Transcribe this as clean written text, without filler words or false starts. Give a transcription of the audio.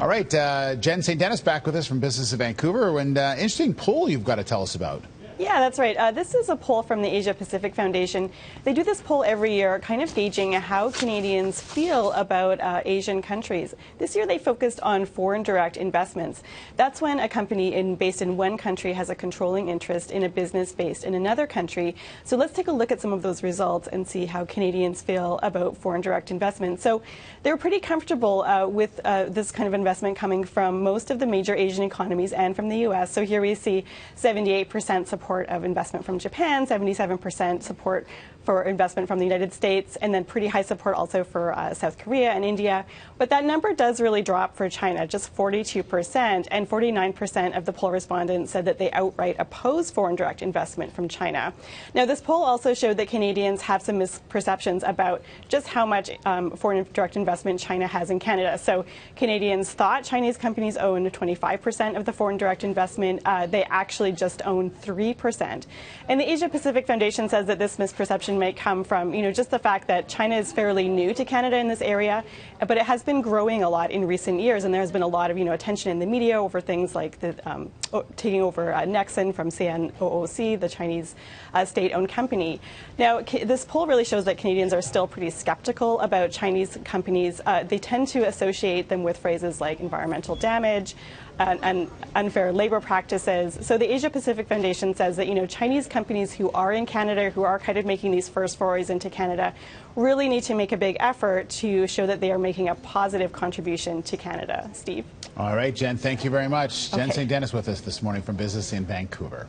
All right, Jen St. Dennis back with us from Business in Vancouver, and interesting poll you've got to tell us about. Yeah, that's right. This is a poll from the Asia Pacific Foundation. They do this poll every year, kind of gauging how Canadians feel about Asian countries. This year they focused on foreign direct investments. That's when a company based in one country has a controlling interest in a business based in another country. So let's take a look at some of those results and see how Canadians feel about foreign direct investment. So they're pretty comfortable with this kind of investment coming from most of the major Asian economies and from the U.S. So here we see 78% support of investment from Japan, 77% support for investment from the United States, and then pretty high support also for South Korea and India. But that number does really drop for China, just 42%, and 49% of the poll respondents said that they outright oppose foreign direct investment from China. Now, this poll also showed that Canadians have some misperceptions about just how much foreign direct investment China has in Canada. So Canadians thought Chinese companies own 25% of the foreign direct investment. They actually just own 3%. And the Asia Pacific Foundation says that this misperception may come from, just the fact that China is fairly new to Canada in this area, but it has been growing a lot in recent years, and there's been a lot of, attention in the media over things like the taking over Nexen from CNOOC, the Chinese state-owned company. Now, this poll really shows that Canadians are still pretty skeptical about Chinese companies. They tend to associate them with phrases like environmental damage and unfair labor practices. So the Asia Pacific Foundation says that, Chinese companies who are in Canada, who are kind of making these first forays into Canada, really need to make a big effort to show that they are making a positive contribution to Canada. Steve? All right, Jen, thank you very much. Okay. Jen St. Dennis with us this morning from Business in Vancouver.